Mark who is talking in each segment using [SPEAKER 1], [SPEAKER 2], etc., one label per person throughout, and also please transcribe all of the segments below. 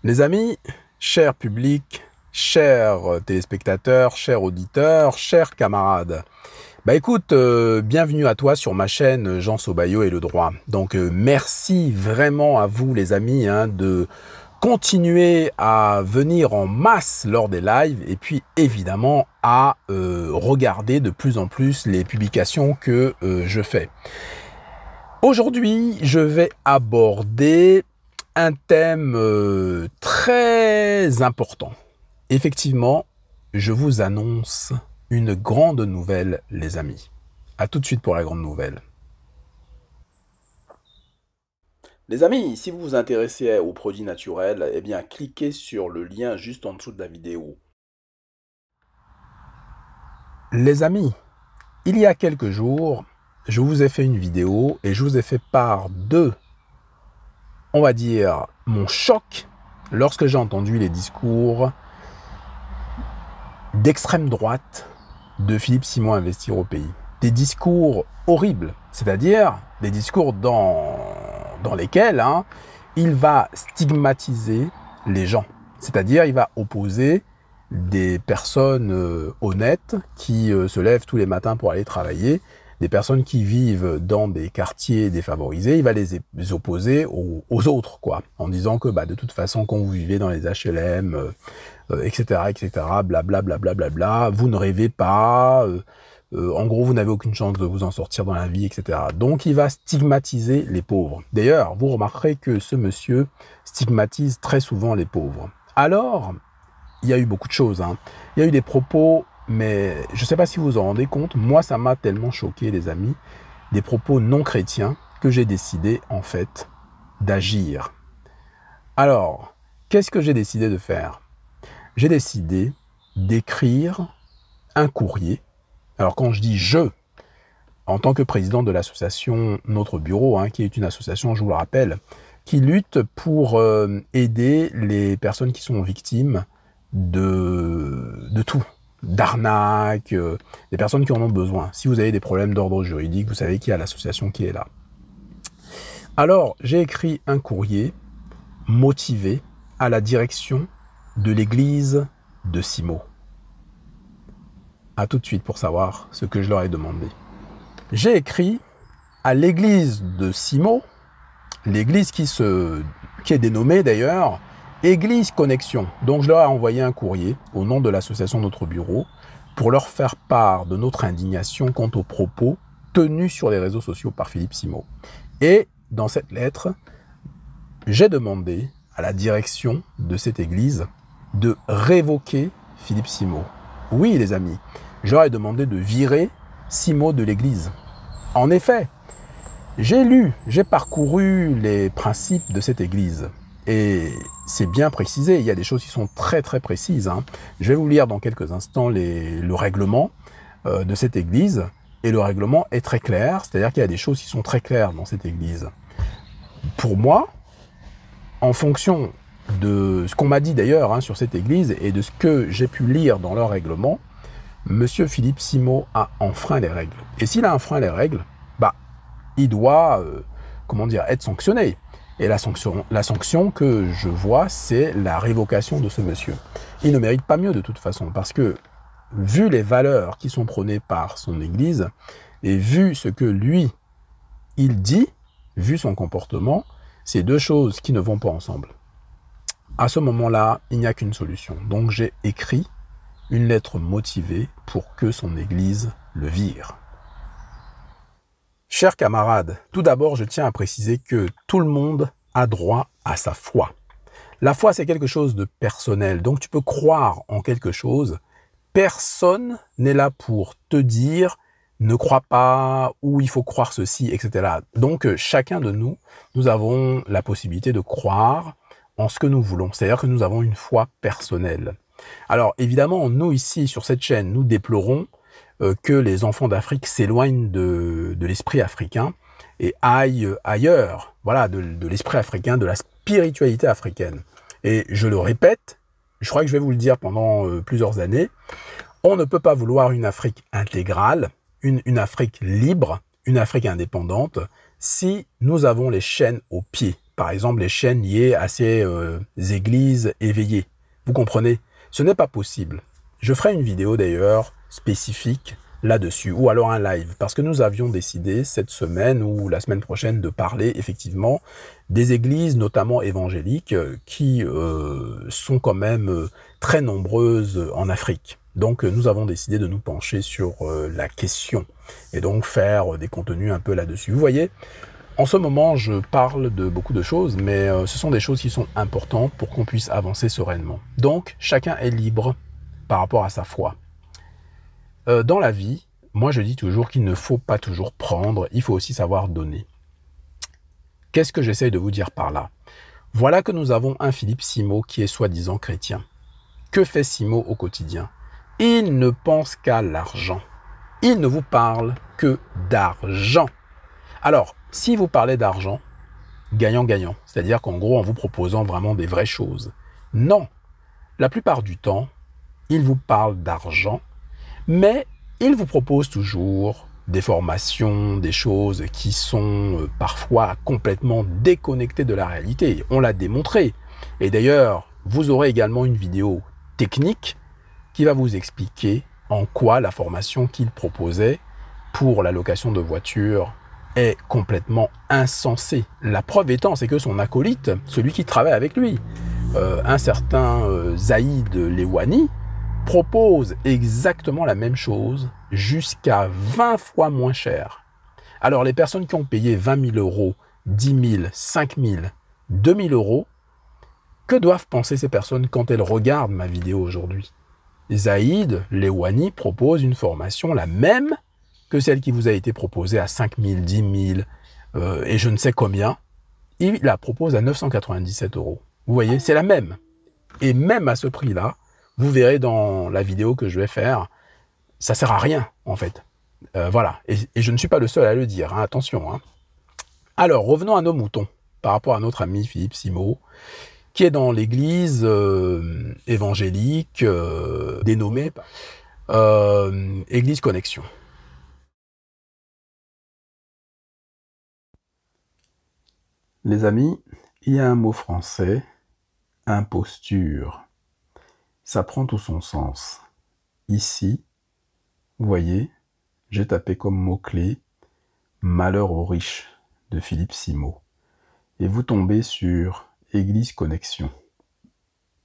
[SPEAKER 1] Les amis, cher public, chers téléspectateurs, chers auditeurs, chers camarades, écoute, bienvenue à toi sur ma chaîne Jean Sobayo et le droit. Donc merci vraiment à vous les amis de continuer à venir en masse lors des lives et puis évidemment à regarder de plus en plus les publications que je fais. Aujourd'hui, je vais aborder un thème très important. Effectivement, je vous annonce une grande nouvelle, les amis. À tout de suite pour la grande nouvelle. Les amis, si vous vous intéressez aux produits naturels, eh bien, cliquez sur le lien juste en dessous de la vidéo. Les amis, il y a quelques jours, je vous ai fait une vidéo et je vous ai fait part de, on va dire, mon choc lorsque j'ai entendu les discours d'extrême droite de Philippe Simon investir au pays. Des discours horribles, c'est-à-dire des discours dans lesquels il va stigmatiser les gens. C'est-à-dire il va opposer des personnes honnêtes qui se lèvent tous les matins pour aller travailler, des personnes qui vivent dans des quartiers défavorisés, il va les opposer aux autres, quoi, en disant que de toute façon, quand vous vivez dans les HLM, etc., etc., blablabla, bla, vous ne rêvez pas, en gros, vous n'avez aucune chance de vous en sortir dans la vie, etc. Donc, il va stigmatiser les pauvres. D'ailleurs, vous remarquerez que ce monsieur stigmatise très souvent les pauvres. Alors, il y a eu beaucoup de choses. Il y a eu des propos, mais je ne sais pas si vous vous en rendez compte, moi, ça m'a tellement choqué, les amis, des propos non chrétiens, que j'ai décidé, en fait, d'agir. Alors, qu'est-ce que j'ai décidé de faire? J'ai décidé d'écrire un courrier. Alors quand je dis « je », en tant que président de l'association Notre Bureau, qui est une association, je vous le rappelle, qui lutte pour aider les personnes qui sont victimes de tout, d'arnaques, des personnes qui en ont besoin. Si vous avez des problèmes d'ordre juridique, vous savez qu'il y a l'association qui est là. Alors, j'ai écrit un courrier motivé à la direction de l'église de Cimo. À tout de suite pour savoir ce que je leur ai demandé. J'ai écrit à l'église de Cimo, l'église qui est dénommée d'ailleurs Église Connexion. Donc je leur ai envoyé un courrier au nom de l'association Notre Bureau pour leur faire part de notre indignation quant aux propos tenus sur les réseaux sociaux par Philippe Simon. Et dans cette lettre, j'ai demandé à la direction de cette église de révoquer Philippe Simon. Oui, les amis, je leur ai demandé de virer Simon de l'église. En effet, j'ai parcouru les principes de cette église. Et c'est bien précisé, il y a des choses qui sont très très précises. Je vais vous lire dans quelques instants le règlement de cette église. Et le règlement est très clair, c'est-à-dire qu'il y a des choses qui sont très claires dans cette église. Pour moi, en fonction de ce qu'on m'a dit d'ailleurs sur cette église et de ce que j'ai pu lire dans leur règlement, Monsieur Philippe Simon a enfreint les règles. Et s'il a enfreint les règles, il doit, être sanctionné. Et la sanction que je vois, c'est la révocation de ce monsieur. Il ne mérite pas mieux de toute façon, parce que vu les valeurs qui sont prônées par son église, et vu ce que lui, il dit, vu son comportement, c'est deux choses qui ne vont pas ensemble. À ce moment-là, il n'y a qu'une solution. Donc j'ai écrit une lettre motivée pour que son église le vire. Chers camarades, tout d'abord, je tiens à préciser que tout le monde a droit à sa foi. La foi, c'est quelque chose de personnel. Donc, tu peux croire en quelque chose. Personne n'est là pour te dire « ne crois pas » ou « il faut croire ceci », etc. Donc, chacun de nous, nous avons la possibilité de croire en ce que nous voulons. C'est-à-dire que nous avons une foi personnelle. Alors, évidemment, nous ici, sur cette chaîne, nous déplorons que les enfants d'Afrique s'éloignent de l'esprit africain et aillent ailleurs, voilà, de l'esprit africain, de la spiritualité africaine. Et je le répète, je crois que je vais vous le dire pendant plusieurs années, on ne peut pas vouloir une Afrique intégrale, une Afrique libre, une Afrique indépendante, si nous avons les chaînes aux pieds. par exemple les chaînes liées à ces églises éveillées. Vous comprenez? Ce n'est pas possible. Je ferai une vidéo d'ailleurs spécifique là-dessus, ou alors un live, parce que nous avions décidé cette semaine ou la semaine prochaine de parler effectivement des églises, notamment évangéliques, qui sont quand même très nombreuses en Afrique. Donc nous avons décidé de nous pencher sur la question et donc faire des contenus un peu là-dessus. Vous voyez, en ce moment je parle de beaucoup de choses, mais ce sont des choses qui sont importantes pour qu'on puisse avancer sereinement. Donc chacun est libre par rapport à sa foi. Dans la vie, moi je dis toujours qu'il ne faut pas toujours prendre, il faut aussi savoir donner. Qu'est-ce que j'essaye de vous dire par là? Voilà que nous avons un Philippe Simo qui est soi-disant chrétien. Que fait Simo au quotidien? Il ne pense qu'à l'argent. Il ne vous parle que d'argent. Alors, si vous parlez d'argent, gagnant-gagnant, c'est-à-dire qu'en gros en vous proposant vraiment des vraies choses. Non, la plupart du temps, il vous parle d'argent, mais il vous propose toujours des formations, des choses qui sont parfois complètement déconnectées de la réalité. On l'a démontré. Et d'ailleurs, vous aurez également une vidéo technique qui va vous expliquer en quoi la formation qu'il proposait pour la location de voitures est complètement insensée. La preuve étant, c'est que son acolyte, celui qui travaille avec lui, un certain Zaïd Lewani, propose exactement la même chose jusqu'à 20 fois moins cher. Alors les personnes qui ont payé 20 000 euros, 10 000, 5 000, 2 000 euros, que doivent penser ces personnes quand elles regardent ma vidéo aujourd'hui? Zaïd Lewani propose une formation la même que celle qui vous a été proposée à 5 000, 10 000 et je ne sais combien. Il la propose à 997 euros. Vous voyez, c'est la même. Et même à ce prix-là, vous verrez dans la vidéo que je vais faire, ça sert à rien en fait. Voilà, et je ne suis pas le seul à le dire, hein, attention. Hein. Alors, revenons à nos moutons, par rapport à notre ami Philippe Simo, qui est dans l'église évangélique dénommée Église Connexion. Les amis, il y a un mot français, imposture. Ça prend tout son sens. Ici, vous voyez, j'ai tapé comme mot-clé « Malheur aux riches » de Philippe Simo. Et vous tombez sur « Église Connexion »,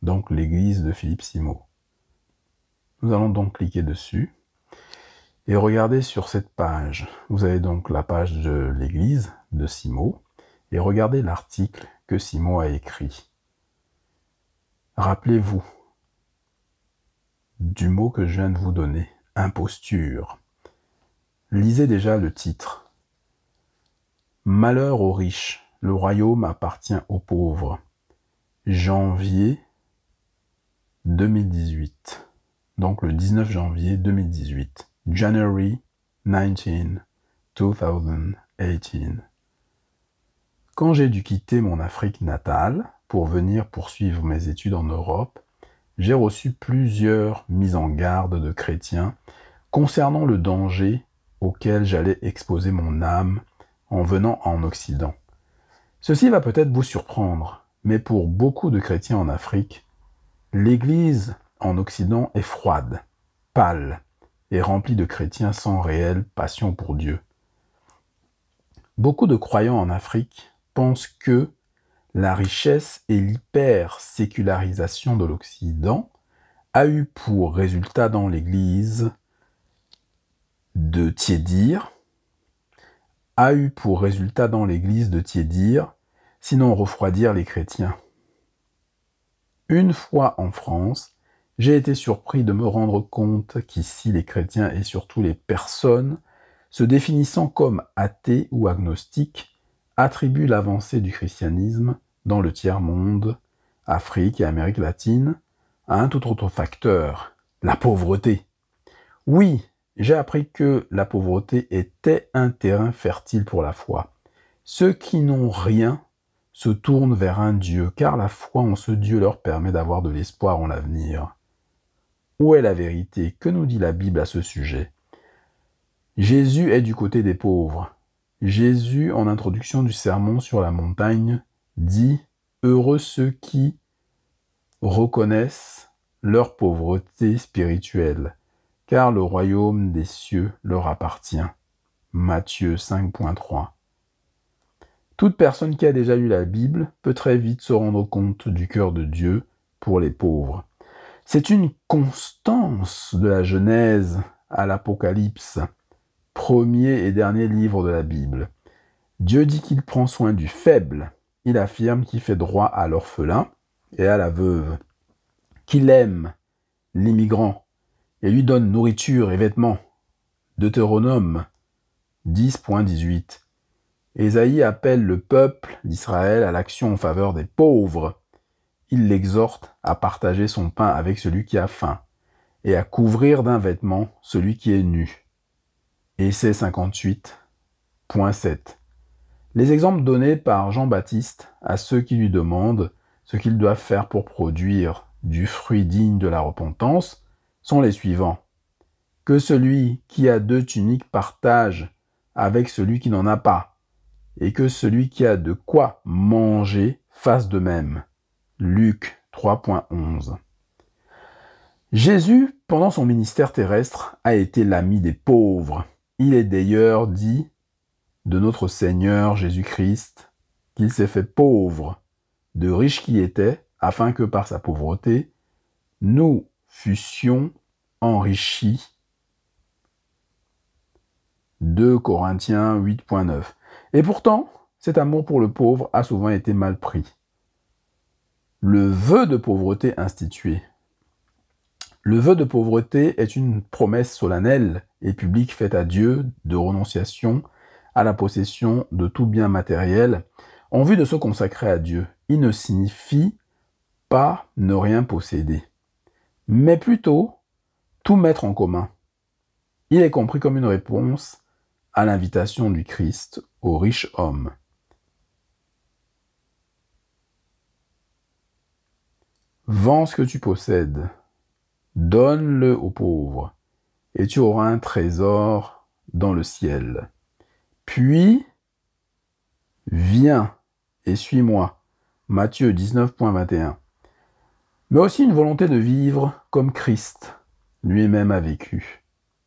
[SPEAKER 1] donc l'église de Philippe Simo. Nous allons donc cliquer dessus et regardez sur cette page. Vous avez donc la page de l'église de Simo et regardez l'article que Simo a écrit. Rappelez-vous du mot que je viens de vous donner, imposture. Lisez déjà le titre. Malheur aux riches, le royaume appartient aux pauvres. Janvier 2018. Donc le 19 janvier 2018. January 19, 2018. Quand j'ai dû quitter mon Afrique natale pour venir poursuivre mes études en Europe, j'ai reçu plusieurs mises en garde de chrétiens concernant le danger auquel j'allais exposer mon âme en venant en Occident. Ceci va peut-être vous surprendre, mais pour beaucoup de chrétiens en Afrique, l'Église en Occident est froide, pâle et remplie de chrétiens sans réelle passion pour Dieu. Beaucoup de croyants en Afrique pensent que la richesse et l'hyper-sécularisation de l'Occident a eu pour résultat dans l'Église de tiédir, sinon refroidir les chrétiens. Une fois en France, j'ai été surpris de me rendre compte qu'ici les chrétiens et surtout les personnes se définissant comme athées ou agnostiques attribuent l'avancée du christianisme dans le tiers-monde, Afrique et Amérique latine, à un tout autre facteur, la pauvreté. Oui, j'ai appris que la pauvreté était un terrain fertile pour la foi. Ceux qui n'ont rien se tournent vers un Dieu, car la foi en ce Dieu leur permet d'avoir de l'espoir en l'avenir. Où est la vérité? Que nous dit la Bible à ce sujet? Jésus est du côté des pauvres. Jésus, en introduction du sermon sur la montagne, dit « Heureux ceux qui reconnaissent leur pauvreté spirituelle, car le royaume des cieux leur appartient. » Matthieu 5.3. Toute personne qui a déjà lu la Bible peut très vite se rendre compte du cœur de Dieu pour les pauvres. C'est une constance de la Genèse à l'Apocalypse, premier et dernier livre de la Bible. Dieu dit qu'il prend soin du faible. Il affirme qu'il fait droit à l'orphelin et à la veuve, qu'il aime l'immigrant et lui donne nourriture et vêtements. Deutéronome 10.18. Ésaïe appelle le peuple d'Israël à l'action en faveur des pauvres. Il l'exhorte à partager son pain avec celui qui a faim et à couvrir d'un vêtement celui qui est nu. Essai 58.7. Les exemples donnés par Jean-Baptiste à ceux qui lui demandent ce qu'ils doivent faire pour produire du fruit digne de la repentance sont les suivants. Que celui qui a 2 tuniques partage avec celui qui n'en a pas, et que celui qui a de quoi manger fasse de même. Luc 3.11. Jésus, pendant son ministère terrestre, a été l'ami des pauvres. Il est d'ailleurs dit de notre Seigneur Jésus-Christ qu'il s'est fait pauvre, de riche qu'il était, afin que par sa pauvreté, nous fussions enrichis. 2 Corinthiens 8.9. Et pourtant, cet amour pour le pauvre a souvent été mal pris. Le vœu de pauvreté institué. Le vœu de pauvreté est une promesse solennelle et publique faite à Dieu de renonciation à la possession de tout bien matériel en vue de se consacrer à Dieu. Il ne signifie pas ne rien posséder, mais plutôt tout mettre en commun. Il est compris comme une réponse à l'invitation du Christ au riche homme. Vends ce que tu possèdes, donne-le aux pauvres, et tu auras un trésor dans le ciel. Puis, viens et suis-moi. Matthieu 19.21. Mais aussi une volonté de vivre comme Christ lui-même a vécu,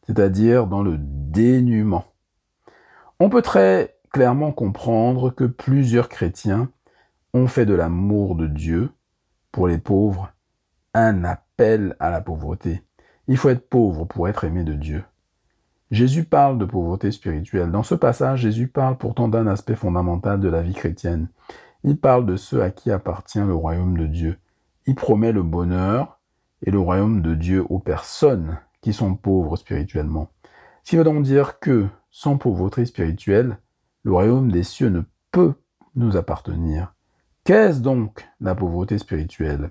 [SPEAKER 1] c'est-à-dire dans le dénuement. On peut très clairement comprendre que plusieurs chrétiens ont fait de l'amour de Dieu pour les pauvres un appel à la pauvreté. Il faut être pauvre pour être aimé de Dieu. Jésus parle de pauvreté spirituelle. Dans ce passage, Jésus parle pourtant d'un aspect fondamental de la vie chrétienne. Il parle de ceux à qui appartient le royaume de Dieu. Il promet le bonheur et le royaume de Dieu aux personnes qui sont pauvres spirituellement. Ce qui veut donc dire que, sans pauvreté spirituelle, le royaume des cieux ne peut nous appartenir. Qu'est-ce donc la pauvreté spirituelle ?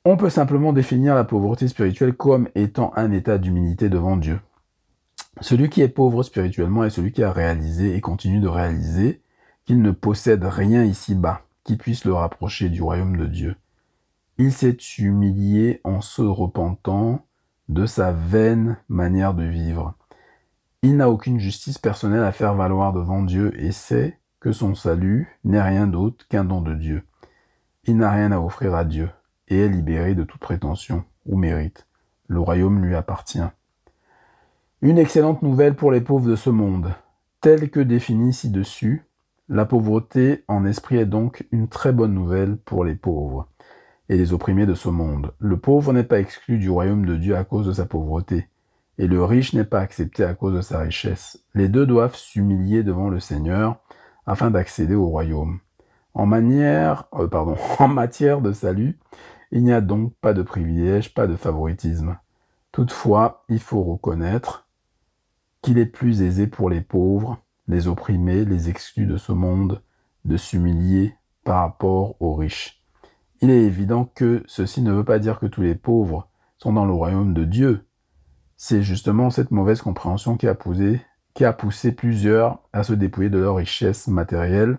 [SPEAKER 1] On peut simplement définir la pauvreté spirituelle comme étant un état d'humilité devant Dieu. Celui qui est pauvre spirituellement est celui qui a réalisé et continue de réaliser qu'il ne possède rien ici-bas qui puisse le rapprocher du royaume de Dieu. Il s'est humilié en se repentant de sa vaine manière de vivre. Il n'a aucune justice personnelle à faire valoir devant Dieu et sait que son salut n'est rien d'autre qu'un don de Dieu. Il n'a rien à offrir à Dieu et est libéré de toute prétention ou mérite. Le royaume lui appartient. Une excellente nouvelle pour les pauvres de ce monde. Telle que définie ci-dessus, la pauvreté en esprit est donc une très bonne nouvelle pour les pauvres et les opprimés de ce monde. Le pauvre n'est pas exclu du royaume de Dieu à cause de sa pauvreté, et le riche n'est pas accepté à cause de sa richesse. Les deux doivent s'humilier devant le Seigneur afin d'accéder au royaume. En matière de salut, il n'y a donc pas de privilège, pas de favoritisme. Toutefois, il faut reconnaître qu'il est plus aisé pour les pauvres, les opprimés, les exclus de ce monde, de s'humilier par rapport aux riches. Il est évident que ceci ne veut pas dire que tous les pauvres sont dans le royaume de Dieu. C'est justement cette mauvaise compréhension qui a poussé plusieurs à se dépouiller de leur richesse matérielle,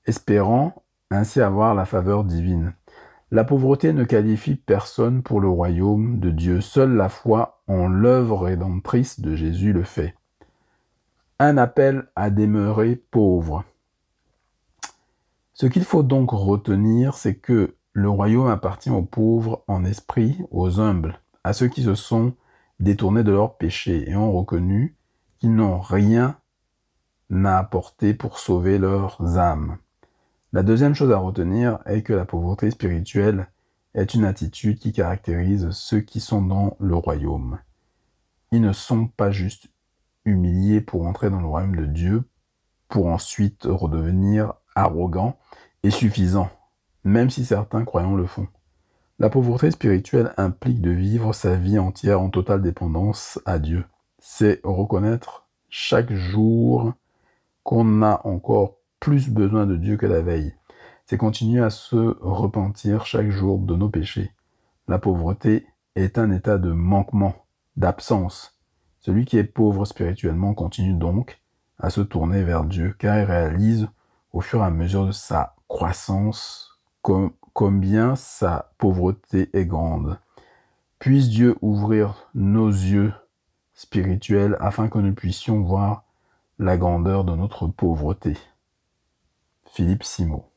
[SPEAKER 1] espérant ainsi avoir la faveur divine. La pauvreté ne qualifie personne pour le royaume de Dieu. Seule la foi en l'œuvre rédemptrice de Jésus le fait. Un appel à demeurer pauvre. Ce qu'il faut donc retenir, c'est que le royaume appartient aux pauvres en esprit, aux humbles, à ceux qui se sont détournés de leurs péchés et ont reconnu qu'ils n'ont rien à apporter pour sauver leurs âmes. La deuxième chose à retenir est que la pauvreté spirituelle est une attitude qui caractérise ceux qui sont dans le royaume. Ils ne sont pas juste humiliés pour entrer dans le royaume de Dieu, pour ensuite redevenir arrogants et suffisants, même si certains croyants le font. La pauvreté spirituelle implique de vivre sa vie entière en totale dépendance à Dieu. C'est reconnaître chaque jour qu'on a encore plus besoin de Dieu que la veille. C'est continuer à se repentir chaque jour de nos péchés. La pauvreté est un état de manquement, d'absence. Celui qui est pauvre spirituellement continue donc à se tourner vers Dieu, car il réalise au fur et à mesure de sa croissance combien sa pauvreté est grande. Puisse Dieu ouvrir nos yeux spirituels afin que nous puissions voir la grandeur de notre pauvreté. Philippe Simot,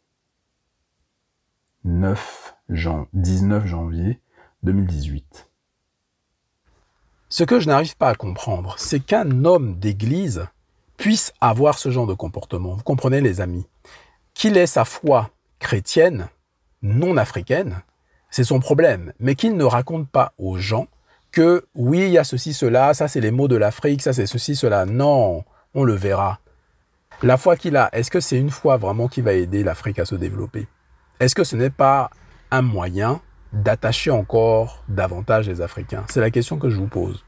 [SPEAKER 1] 19 janvier 2018. Ce que je n'arrive pas à comprendre, c'est qu'un homme d'église puisse avoir ce genre de comportement. Vous comprenez, les amis? Qu'il ait sa foi chrétienne, non africaine, c'est son problème. Mais qu'il ne raconte pas aux gens que oui, il y a ceci, cela, ça c'est les mots de l'Afrique, ça c'est ceci, cela. Non, on le verra. La foi qu'il a, est-ce que c'est une foi vraiment qui va aider l'Afrique à se développer? Est-ce que ce n'est pas un moyen d'attacher encore davantage les Africains? C'est la question que je vous pose.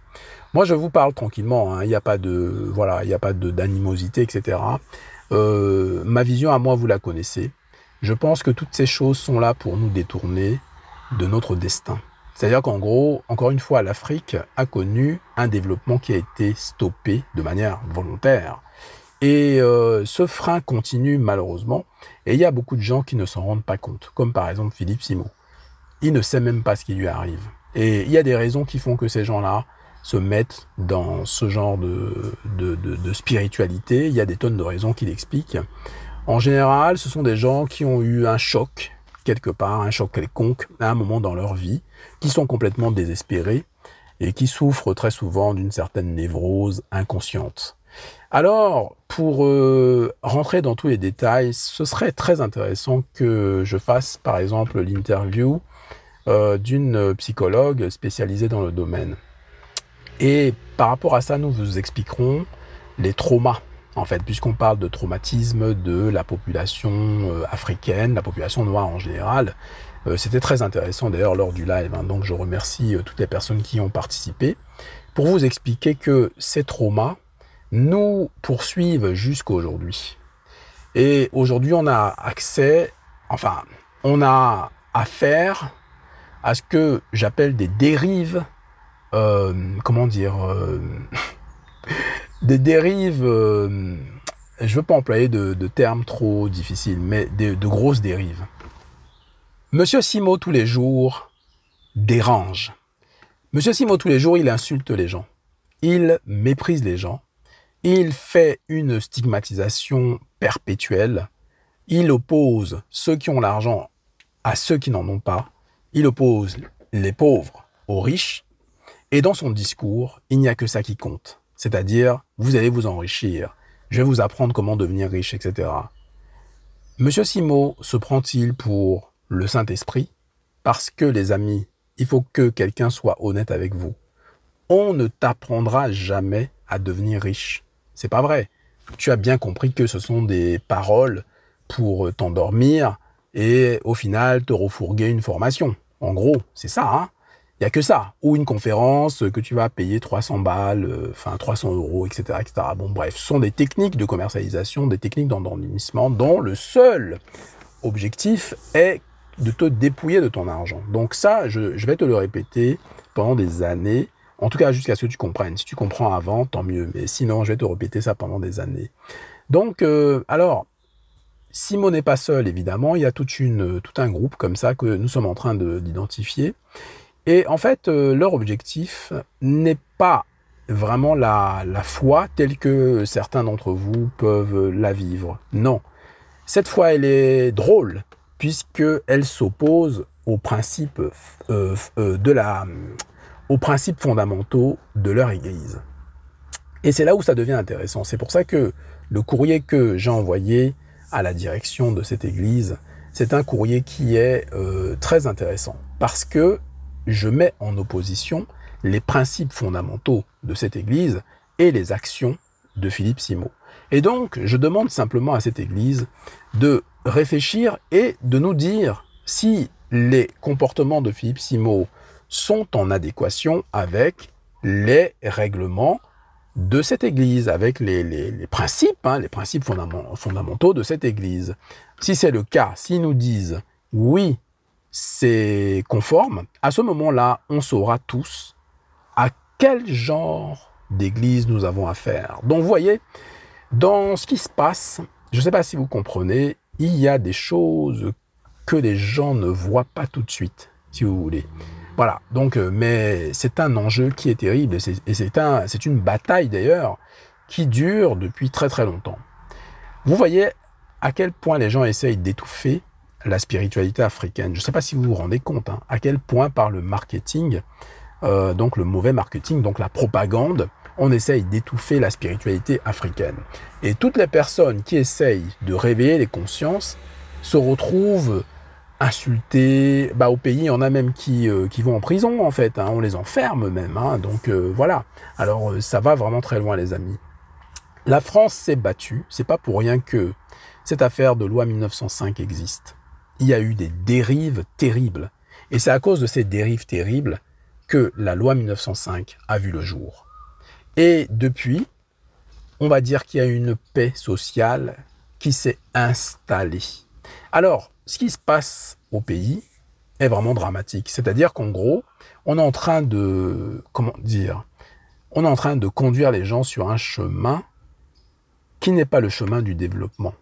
[SPEAKER 1] Moi, je vous parle tranquillement, hein. Il n'y a pas d'animosité, etc. Ma vision à moi, vous la connaissez. Je pense que toutes ces choses sont là pour nous détourner de notre destin. C'est-à-dire qu'en gros, encore une fois, l'Afrique a connu un développement qui a été stoppé de manière volontaire. Et ce frein continue malheureusement. Et il y a beaucoup de gens qui ne s'en rendent pas compte, comme par exemple Philippe Simot. Il ne sait même pas ce qui lui arrive. Et il y a des raisons qui font que ces gens-là se mettent dans ce genre de spiritualité. Il y a des tonnes de raisons qui l'expliquent. En général, ce sont des gens qui ont eu un choc, quelque part, un choc quelconque, à un moment dans leur vie, qui sont complètement désespérés et qui souffrent très souvent d'une certaine névrose inconsciente. Alors, pour rentrer dans tous les détails, ce serait très intéressant que je fasse, par exemple, l'interview d'une psychologue spécialisée dans le domaine. Et par rapport à ça, nous vous expliquerons les traumas, en fait, puisqu'on parle de traumatisme de la population africaine, la population noire en général. C'était très intéressant d'ailleurs lors du live, hein, donc je remercie toutes les personnes qui y ont participé, pour vous expliquer que ces traumas nous poursuivent jusqu'à aujourd'hui. Et aujourd'hui, on a accès, enfin, on a affaire à ce que j'appelle des dérives, des dérives, je ne veux pas employer de termes trop difficiles, mais de grosses dérives. Monsieur Simot, tous les jours, dérange. Monsieur Simot, tous les jours, il insulte les gens. Il méprise les gens. Il fait une stigmatisation perpétuelle. Il oppose ceux qui ont l'argent à ceux qui n'en ont pas. Il oppose les pauvres aux riches. Et dans son discours, il n'y a que ça qui compte. C'est-à-dire, vous allez vous enrichir. Je vais vous apprendre comment devenir riche, etc. Monsieur Simot se prend-il pour le Saint-Esprit? Parce que, les amis, il faut que quelqu'un soit honnête avec vous. On ne t'apprendra jamais à devenir riche. C'est pas vrai. Tu as bien compris que ce sont des paroles pour t'endormir et au final te refourguer une formation. En gros, c'est ça, hein. Il n'y a que ça. Ou une conférence que tu vas payer 300 balles, 300 euros, etc., etc. Bon, bref, ce sont des techniques de commercialisation, des techniques d'endormissement dont le seul objectif est de te dépouiller de ton argent. Donc ça, je vais te le répéter pendant des années, en tout cas jusqu'à ce que tu comprennes. Si tu comprends avant, tant mieux. Mais sinon, je vais te répéter ça pendant des années. Donc, alors, Simot n'est pas seul, évidemment. Il y a tout un groupe comme ça que nous sommes en train d'identifier. Et en fait, leur objectif n'est pas vraiment la foi telle que certains d'entre vous peuvent la vivre. Non. Cette fois, elle est drôle, puisqu'elle s'oppose aux principes, aux principes fondamentaux de leur Église. Et c'est là où ça devient intéressant. C'est pour ça que le courrier que j'ai envoyé à la direction de cette Église, c'est un courrier qui est très intéressant, parce que je mets en opposition les principes fondamentaux de cette Église et les actions de Philippe Simot. Et donc, je demande simplement à cette Église de réfléchir et de nous dire si les comportements de Philippe Simot sont en adéquation avec les règlements de cette Église, avec les principes, les principes fondamentaux de cette Église. Si c'est le cas, s'ils nous disent « oui, c'est conforme », à ce moment-là, on saura tous à quel genre d'Église nous avons affaire. Donc, vous voyez, dans ce qui se passe, je ne sais pas si vous comprenez, il y a des choses que les gens ne voient pas tout de suite, si vous voulez. Voilà, donc, mais c'est un enjeu qui est terrible, et c'est une bataille d'ailleurs qui dure depuis très très longtemps. Vous voyez à quel point les gens essayent d'étouffer la spiritualité africaine. Je ne sais pas si vous vous rendez compte, à quel point par le marketing, donc le mauvais marketing, donc la propagande, on essaye d'étouffer la spiritualité africaine. Et toutes les personnes qui essayent de réveiller les consciences se retrouvent insultés. Au pays, il y en a même qui vont en prison, en fait. On les enferme même. Donc, voilà. Alors, ça va vraiment très loin, les amis. La France s'est battue. C'est pas pour rien que cette affaire de loi 1905 existe. Il y a eu des dérives terribles. Et c'est à cause de ces dérives terribles que la loi 1905 a vu le jour. Et depuis, on va dire qu'il y a une paix sociale qui s'est installée. Alors, ce qui se passe au pays est vraiment dramatique. C'est-à-dire qu'en gros, on est en train de, on est en train de conduire les gens sur un chemin qui n'est pas le chemin du développement.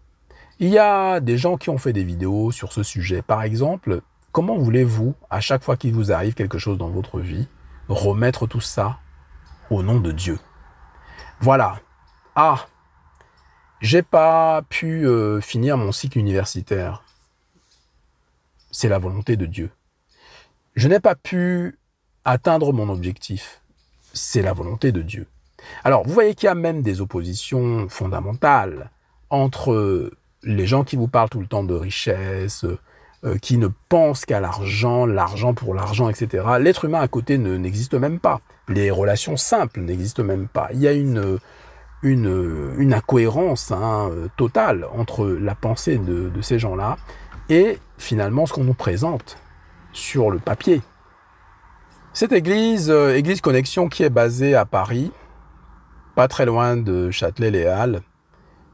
[SPEAKER 1] Il y a des gens qui ont fait des vidéos sur ce sujet. Par exemple, comment voulez-vous, à chaque fois qu'il vous arrive quelque chose dans votre vie, remettre tout ça au nom de Dieu? Voilà. Ah, j'ai pas pu finir mon cycle universitaire. C'est la volonté de Dieu. Je n'ai pas pu atteindre mon objectif. C'est la volonté de Dieu. Alors, vous voyez qu'il y a même des oppositions fondamentales entre les gens qui vous parlent tout le temps de richesse, qui ne pensent qu'à l'argent, l'argent pour l'argent, etc. L'être humain à côté n'existe même pas. Les relations simples n'existent même pas. Il y a une incohérence totale entre la pensée de ces gens-là et finalement ce qu'on nous présente sur le papier. Cette église, Église Connexion, qui est basée à Paris, pas très loin de Châtelet-Les-Halles,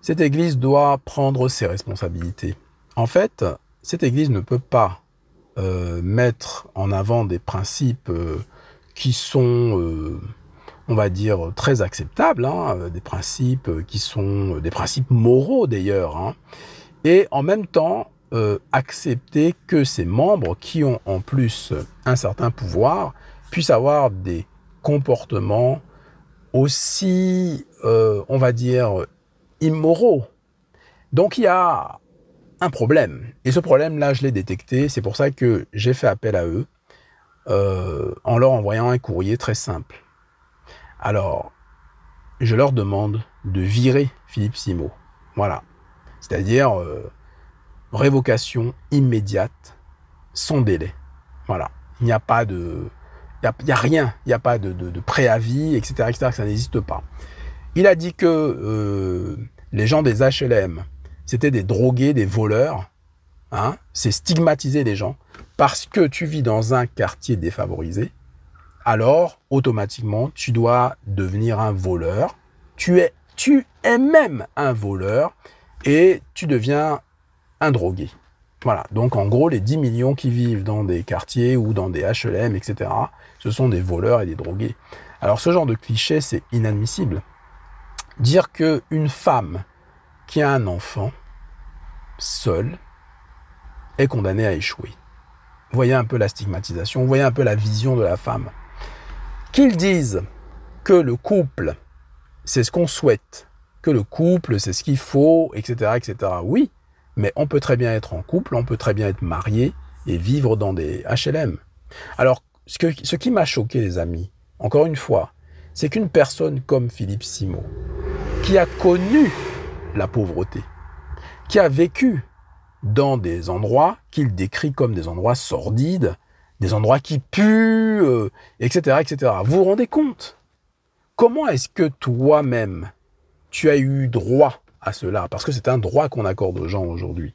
[SPEAKER 1] cette église doit prendre ses responsabilités. En fait, cette église ne peut pas mettre en avant des principes qui sont, on va dire, très acceptables, des principes qui sont des principes moraux d'ailleurs, et en même temps accepter que ces membres qui ont en plus un certain pouvoir puissent avoir des comportements aussi, on va dire, immoraux. Donc il y a un problème. Et ce problème-là, je l'ai détecté. C'est pour ça que j'ai fait appel à eux en leur envoyant un courrier très simple. Alors, je leur demande de virer Philippe Simot. Voilà. C'est-à-dire révocation immédiate, sans délai. Voilà. Il n'y a pas de... Il n'y a rien. Il n'y a pas de préavis, etc., etc. Ça n'existe pas. Il a dit que les gens des HLM, c'était des drogués, des voleurs. C'est stigmatiser les gens. Parce que tu vis dans un quartier défavorisé, alors, automatiquement, tu dois devenir un voleur. Tu es même un voleur et tu deviens un drogué. Voilà. Donc, en gros, les 10 millions qui vivent dans des quartiers ou dans des HLM, etc., ce sont des voleurs et des drogués. Alors, ce genre de cliché, c'est inadmissible. Dire qu'une femme qui a un enfant seule est condamnée à échouer. Vous voyez un peu la stigmatisation, vous voyez un peu la vision de la femme. Qu'ils disent que le couple, c'est ce qu'on souhaite, que le couple, c'est ce qu'il faut, etc., etc. Oui, Mais on peut très bien être en couple, on peut très bien être marié et vivre dans des HLM. Alors, ce qui m'a choqué, les amis, encore une fois, c'est qu'une personne comme Philippe Simot, qui a connu la pauvreté, qui a vécu dans des endroits qu'il décrit comme des endroits sordides, des endroits qui puent, etc., etc. Vous vous rendez compte? Comment est-ce que toi-même, tu as eu droit à cela? Parce que c'est un droit qu'on accorde aux gens aujourd'hui,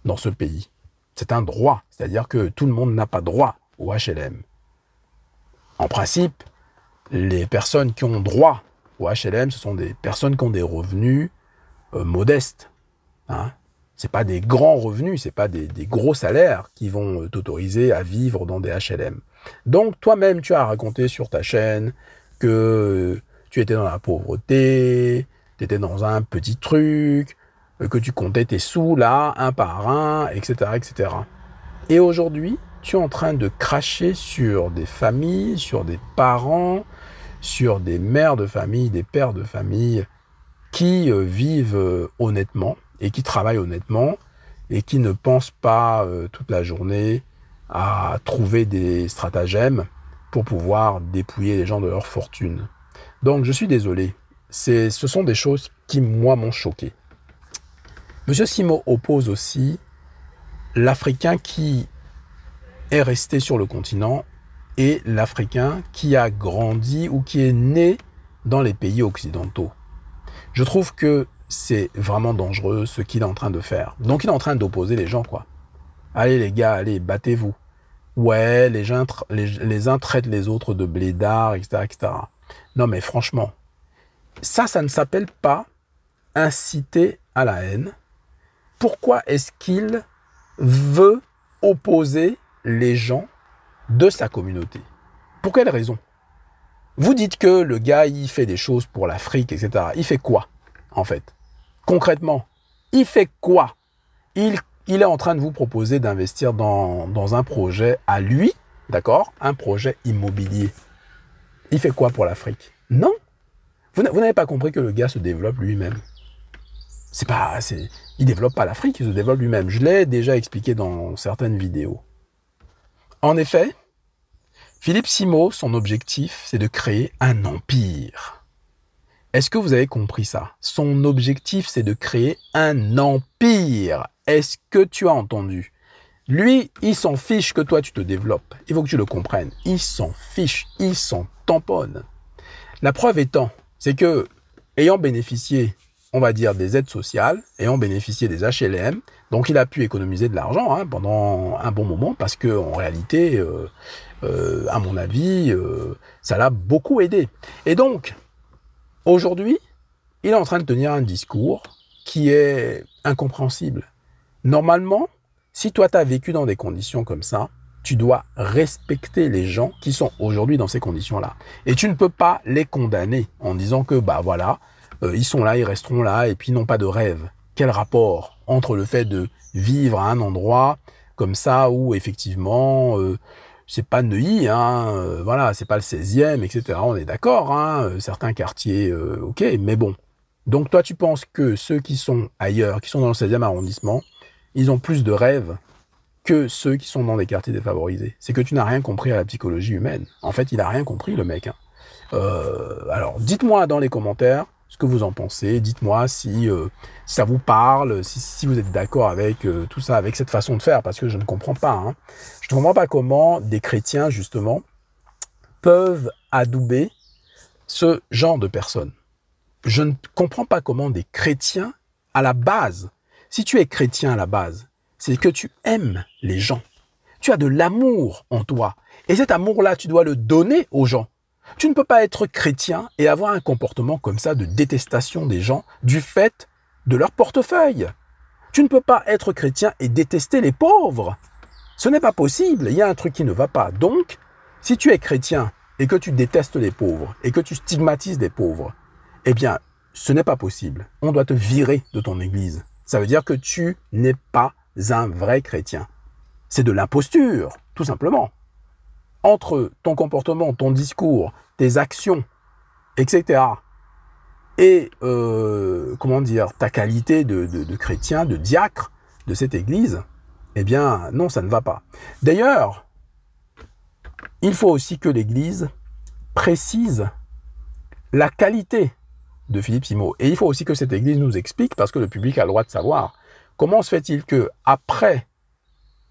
[SPEAKER 1] dans ce pays. C'est un droit, c'est-à-dire que tout le monde n'a pas droit au HLM. En principe, les personnes qui ont droit au HLM, ce sont des personnes qui ont des revenus modestes. Hein. Ce n'est pas des grands revenus, ce n'est pas des gros salaires qui vont t'autoriser à vivre dans des HLM. Donc, toi-même, tu as raconté sur ta chaîne que tu étais dans la pauvreté, tu étais dans un petit truc, que tu comptais tes sous là, un par un, etc., etc. Et aujourd'hui, tu es en train de cracher sur des familles, sur des parents, sur des mères de famille, des pères de famille qui vivent honnêtement et qui travaillent honnêtement et qui ne pensent pas toute la journée à trouver des stratagèmes pour pouvoir dépouiller les gens de leur fortune. Donc, je suis désolé. Ce sont des choses qui, moi, m'ont choqué. Monsieur Simot oppose aussi l'Africain qui est resté sur le continent et l'Africain qui a grandi ou qui est né dans les pays occidentaux. Je trouve que c'est vraiment dangereux ce qu'il est en train de faire. Donc, il est en train d'opposer les gens, quoi. Allez, les gars, allez, battez-vous. Ouais, les uns traitent les autres de blédards, etc., etc. Non, mais franchement, ça ne s'appelle pas inciter à la haine. Pourquoi est-ce qu'il veut opposer les gens de sa communauté? Pour quelle raison? Vous dites que le gars, il fait des choses pour l'Afrique, etc. Il fait quoi, en fait? Concrètement, il fait quoi? Il est en train de vous proposer d'investir dans un projet à lui, d'accord? Un projet immobilier. Il fait quoi pour l'Afrique? Non. Vous n'avez pas compris que le gars se développe lui-même. Il développe pas l'Afrique, il se développe lui-même. Je l'ai déjà expliqué dans certaines vidéos. En effet, Philippe Simot, son objectif, c'est de créer un empire. Est-ce que vous avez compris ça? Son objectif, c'est de créer un empire. Est-ce que tu as entendu? Lui, il s'en fiche que toi, tu te développes. Il faut que tu le comprennes. Il s'en fiche, il s'en tamponne. La preuve étant, c'est que, ayant bénéficié, on va dire, des aides sociales, ayant bénéficié des HLM, donc il a pu économiser de l'argent pendant un bon moment, parce que en réalité, à mon avis, ça l'a beaucoup aidé. Et donc, aujourd'hui, il est en train de tenir un discours qui est incompréhensible. Normalement, si toi, tu as vécu dans des conditions comme ça, tu dois respecter les gens qui sont aujourd'hui dans ces conditions-là. Et tu ne peux pas les condamner en disant que, bah voilà, ils sont là, ils resteront là, et puis ils n'ont pas de rêve. Quel rapport entre le fait de vivre à un endroit comme ça où, effectivement, c'est pas Neuilly, voilà, c'est pas le 16e, etc. On est d'accord, certains quartiers, ok, mais bon. Donc toi, tu penses que ceux qui sont ailleurs, qui sont dans le 16e arrondissement, ils ont plus de rêves que ceux qui sont dans des quartiers défavorisés. C'est que tu n'as rien compris à la psychologie humaine. En fait, il n'a rien compris, le mec. Alors, dites-moi dans les commentaires ce que vous en pensez. Dites-moi si ça vous parle, si vous êtes d'accord avec tout ça, avec cette façon de faire, parce que je ne comprends pas. Je ne comprends pas comment des chrétiens, justement, peuvent adouber ce genre de personnes. Je ne comprends pas comment des chrétiens, à la base, si tu es chrétien à la base, c'est que tu aimes les gens. Tu as de l'amour en toi. Et cet amour-là, tu dois le donner aux gens. Tu ne peux pas être chrétien et avoir un comportement comme ça de détestation des gens du fait de leur portefeuille. Tu ne peux pas être chrétien et détester les pauvres. Ce n'est pas possible. Il y a un truc qui ne va pas. Donc, si tu es chrétien et que tu détestes les pauvres et que tu stigmatises les pauvres, eh bien, ce n'est pas possible. On doit te virer de ton église. Ça veut dire que tu n'es pas un vrai chrétien. C'est de l'imposture, tout simplement. Entre ton comportement, ton discours, tes actions, etc. et, comment dire, ta qualité de chrétien, de diacre, de cette église, eh bien, non, ça ne va pas. D'ailleurs, il faut aussi que l'église précise la qualité de Philippe Simot. Et il faut aussi que cette église nous explique, parce que le public a le droit de savoir, comment se fait-il que, après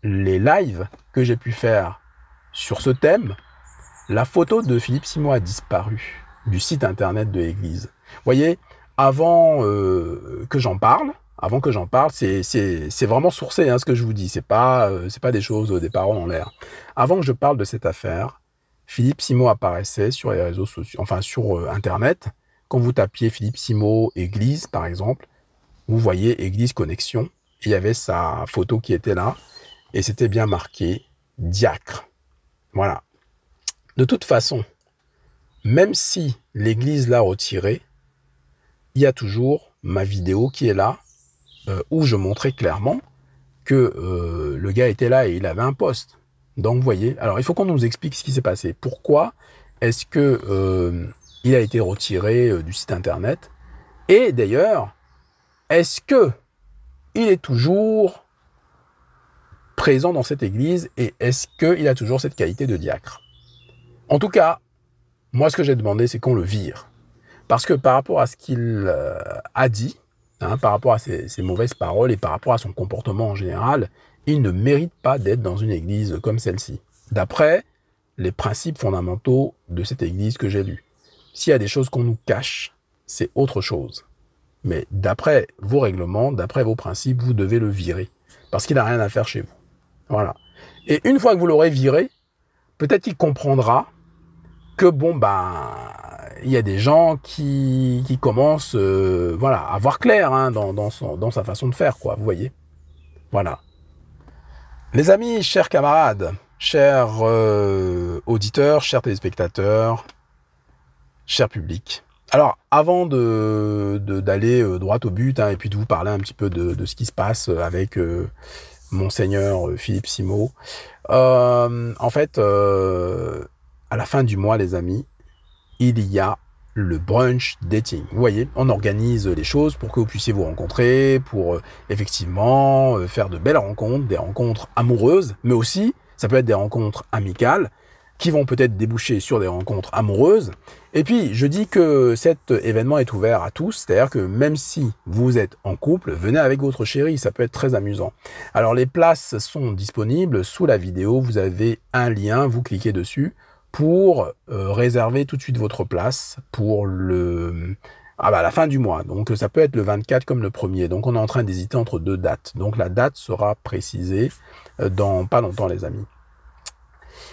[SPEAKER 1] les lives que j'ai pu faire sur ce thème, la photo de Philippe Simot a disparu du site internet de l'église. Vous voyez, avant que j'en parle, c'est vraiment sourcé, hein, ce que je vous dis. C'est pas des choses, des paroles en l'air. Avant que je parle de cette affaire, Philippe Simot apparaissait sur les réseaux sociaux, enfin sur internet. Quand vous tapiez Philippe Simot Église, par exemple, vous voyez Église Connexion. Il y avait sa photo qui était là, et c'était bien marqué diacre. Voilà. De toute façon, même si l'église l'a retiré, il y a toujours ma vidéo qui est là, où je montrais clairement que le gars était là et il avait un poste. Donc, vous voyez, alors il faut qu'on nous explique ce qui s'est passé. Pourquoi est-ce que il a été retiré du site internet? Et d'ailleurs, est-ce que il est toujours présent dans cette église et est-ce qu'il a toujours cette qualité de diacre? En tout cas, moi, ce que j'ai demandé, c'est qu'on le vire. Parce que par rapport à ce qu'il a dit, hein, par rapport à ses mauvaises paroles et par rapport à son comportement en général, il ne mérite pas d'être dans une église comme celle-ci. D'après les principes fondamentaux de cette église que j'ai lue. S'il y a des choses qu'on nous cache, c'est autre chose. Mais d'après vos règlements, d'après vos principes, vous devez le virer. Parce qu'il n'a rien à faire chez vous. Voilà. Et une fois que vous l'aurez viré, peut-être qu'il comprendra que bon, il y a des gens qui commencent voilà, à voir clair, hein, dans sa façon de faire, quoi, vous voyez. Voilà. Les amis, chers camarades, chers auditeurs, chers téléspectateurs, cher public. Alors, avant d'aller droit au but, hein, et puis de vous parler un petit peu de ce qui se passe avec Monseigneur Philippe Simot, en fait, à la fin du mois, les amis, il y a le brunch dating. Vous voyez, on organise les choses pour que vous puissiez vous rencontrer, pour effectivement faire de belles rencontres, des rencontres amoureuses, mais aussi, ça peut être des rencontres amicales, qui vont peut-être déboucher sur des rencontres amoureuses. Et puis, je dis que cet événement est ouvert à tous, c'est-à-dire que même si vous êtes en couple, venez avec votre chérie, ça peut être très amusant. Alors, les places sont disponibles sous la vidéo, vous avez un lien, vous cliquez dessus pour réserver tout de suite votre place pour la fin du mois. Donc, ça peut être le 24 comme le 1er. Donc, on est en train d'hésiter entre deux dates. Donc, la date sera précisée dans pas longtemps, les amis.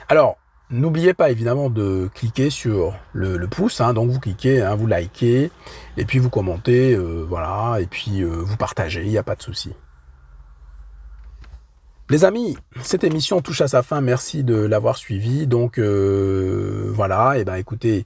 [SPEAKER 1] Alors, n'oubliez pas évidemment de cliquer sur le pouce, hein, donc vous cliquez, hein, vous likez, et puis vous commentez, voilà, et puis vous partagez, il n'y a pas de souci. Les amis, cette émission touche à sa fin, merci de l'avoir suivi, donc voilà, et ben écoutez,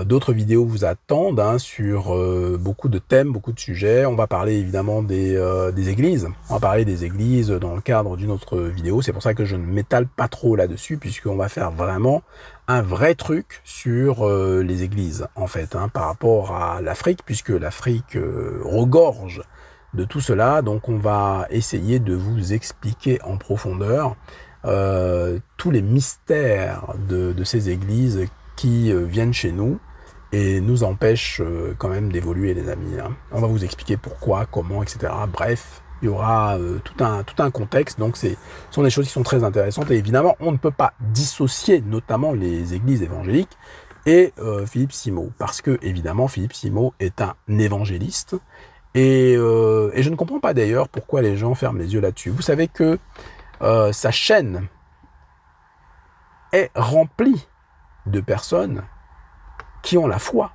[SPEAKER 1] d'autres vidéos vous attendent hein, sur beaucoup de thèmes, beaucoup de sujets. On va parler évidemment des églises. On va parler des églises dans le cadre d'une autre vidéo. C'est pour ça que je ne m'étale pas trop là-dessus, puisqu'on va faire vraiment un vrai truc sur les églises, en fait, hein, par rapport à l'Afrique, puisque l'Afrique regorge de tout cela. Donc on va essayer de vous expliquer en profondeur tous les mystères de ces églises qui viennent chez nous et nous empêchent quand même d'évoluer, les amis. Hein. On va vous expliquer pourquoi, comment, etc. Bref, il y aura tout un contexte. Donc, ce sont des choses qui sont très intéressantes. Et évidemment, on ne peut pas dissocier notamment les églises évangéliques et Philippe Simot. Parce que, évidemment, Philippe Simot est un évangéliste. Et je ne comprends pas d'ailleurs pourquoi les gens ferment les yeux là-dessus. Vous savez que sa chaîne est remplie de personnes qui ont la foi.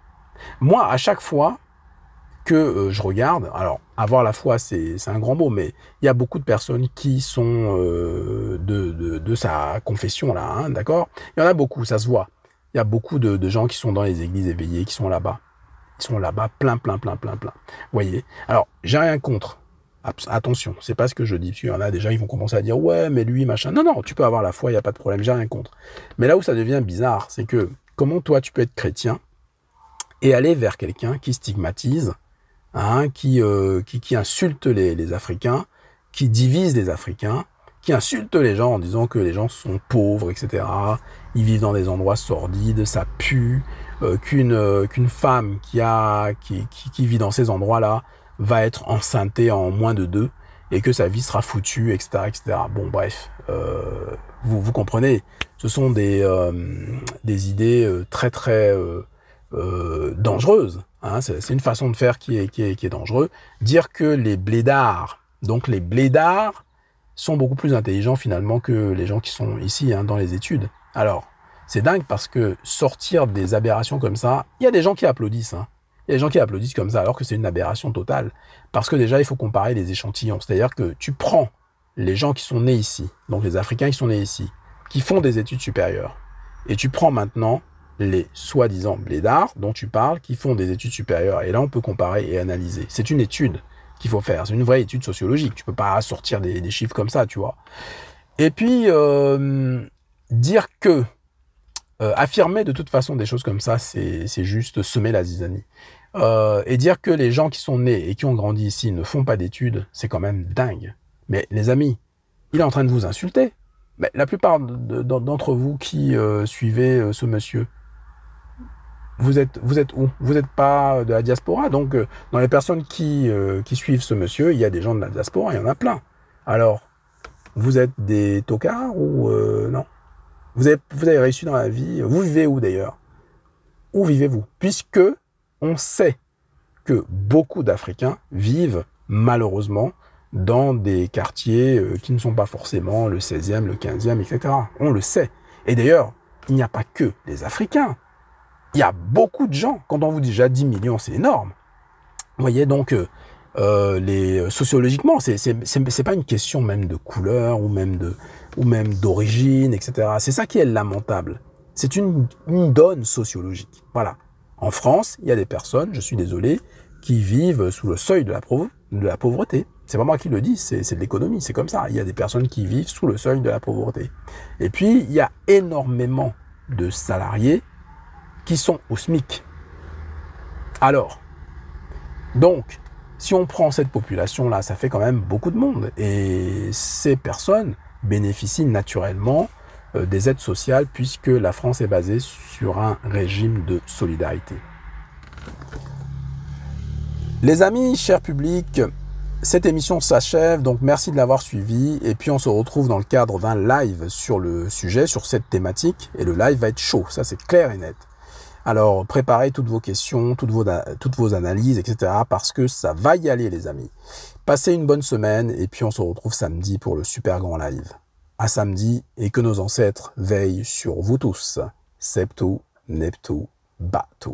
[SPEAKER 1] Moi, à chaque fois que je regarde, alors avoir la foi, c'est un grand mot, mais il y a beaucoup de personnes qui sont de sa confession là, hein, d'accord? Il y en a beaucoup, ça se voit. Il y a beaucoup de gens qui sont dans les églises éveillées, qui sont là-bas. Ils sont là-bas, plein. Vous voyez? Alors, j'ai rien contre. Attention, c'est pas ce que je dis, parce qu'il y en a déjà, ils vont commencer à dire, ouais, mais lui, machin. Non, tu peux avoir la foi, il n'y a pas de problème, j'ai rien contre. Mais là où ça devient bizarre, c'est que, comment toi, tu peux être chrétien et aller vers quelqu'un qui stigmatise, hein, qui insulte les Africains, qui divise les Africains, qui insulte les gens en disant que les gens sont pauvres, etc. Ils vivent dans des endroits sordides, ça pue, qu'une femme qui vit dans ces endroits-là va être enceintée en moins de 2 et que sa vie sera foutue, etc., etc. Bon, bref, vous comprenez, ce sont des idées très, très dangereuses. Hein. C'est une façon de faire qui est dangereux. Dire que les blédards, donc les blédards, sont beaucoup plus intelligents finalement que les gens qui sont ici hein, dans les études. Alors, c'est dingue parce que sortir des aberrations comme ça, il y a des gens qui applaudissent. Hein. Il y a des gens qui applaudissent comme ça alors que c'est une aberration totale. Parce que déjà, il faut comparer les échantillons. C'est-à-dire que tu prends les gens qui sont nés ici, donc les Africains qui sont nés ici, qui font des études supérieures, et tu prends maintenant les soi-disant blédards dont tu parles, qui font des études supérieures. Et là, on peut comparer et analyser. C'est une étude qu'il faut faire. C'est une vraie étude sociologique. Tu peux pas sortir des chiffres comme ça, tu vois. Et puis, dire que, affirmer de toute façon des choses comme ça, c'est juste semer la zizanie. Et dire que les gens qui sont nés et qui ont grandi ici ne font pas d'études, c'est quand même dingue. Mais les amis, il est en train de vous insulter. Mais la plupart d'entre vous qui suivez ce monsieur, vous êtes où? Vous n'êtes pas de la diaspora. Donc, dans les personnes qui suivent ce monsieur, il y a des gens de la diaspora, il y en a plein. Alors, vous êtes des tocards ou non? Vous avez réussi dans la vie. Vous vivez où d'ailleurs? Où vivez-vous? Puisque on sait que beaucoup d'Africains vivent malheureusement dans des quartiers qui ne sont pas forcément le 16e, le 15e, etc. On le sait. Et d'ailleurs, il n'y a pas que les Africains. Il y a beaucoup de gens. Quand on vous dit déjà 10 millions, c'est énorme. Vous voyez, donc, sociologiquement, c'est pas une question même de couleur ou même d'origine, etc. C'est ça qui est lamentable. C'est une donne sociologique. Voilà. En France, il y a des personnes, je suis désolé, qui vivent sous le seuil de la pauvreté. C'est pas moi qui le dis, c'est de l'économie, c'est comme ça. Il y a des personnes qui vivent sous le seuil de la pauvreté. Et puis, il y a énormément de salariés qui sont au SMIC. Alors, donc, si on prend cette population-là, ça fait quand même beaucoup de monde. Et ces personnes bénéficient naturellement des aides sociales puisque la France est basée sur un régime de solidarité. Les amis, cher public, cette émission s'achève, donc merci de l'avoir suivi. Et puis on se retrouve dans le cadre d'un live sur le sujet, sur cette thématique. Et le live va être chaud, ça c'est clair et net. Alors, préparez toutes vos questions, toutes vos analyses, etc. parce que ça va y aller, les amis. Passez une bonne semaine et puis on se retrouve samedi pour le super grand live. À samedi et que nos ancêtres veillent sur vous tous. Septu, Neptu, Batu.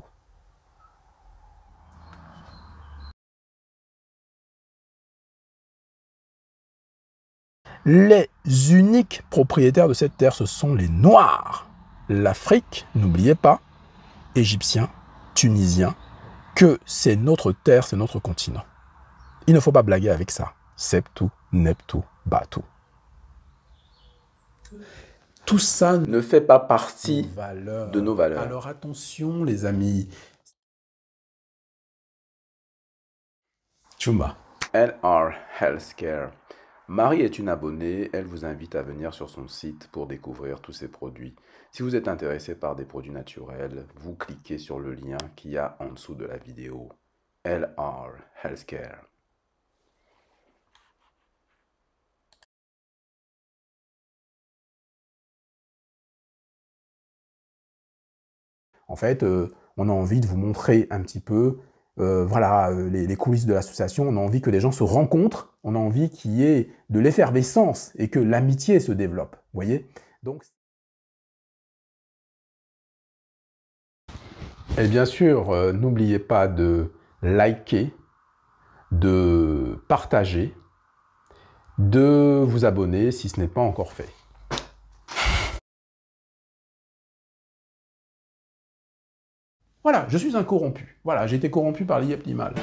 [SPEAKER 1] Les uniques propriétaires de cette terre, ce sont les Noirs. L'Afrique, n'oubliez pas, Égyptiens, Tunisiens, que c'est notre terre, c'est notre continent. Il ne faut pas blaguer avec ça. Septu, Neptu, Batu. Tout ça ne fait pas partie de nos valeurs. Alors attention les amis. Chumba. LR Healthcare. Marie est une abonnée, elle vous invite à venir sur son site pour découvrir tous ses produits. Si vous êtes intéressé par des produits naturels, vous cliquez sur le lien qu'il y a en dessous de la vidéo. LR Healthcare. En fait, on a envie de vous montrer un petit peu voilà, les coulisses de l'association. On a envie que les gens se rencontrent. On a envie qu'il y ait de l'effervescence et que l'amitié se développe. Vous voyez? Donc, et bien sûr, n'oubliez pas de liker, de partager, de vous abonner si ce n'est pas encore fait. Voilà, je suis un corrompu. Voilà, j'ai été corrompu par l'IEP Limal.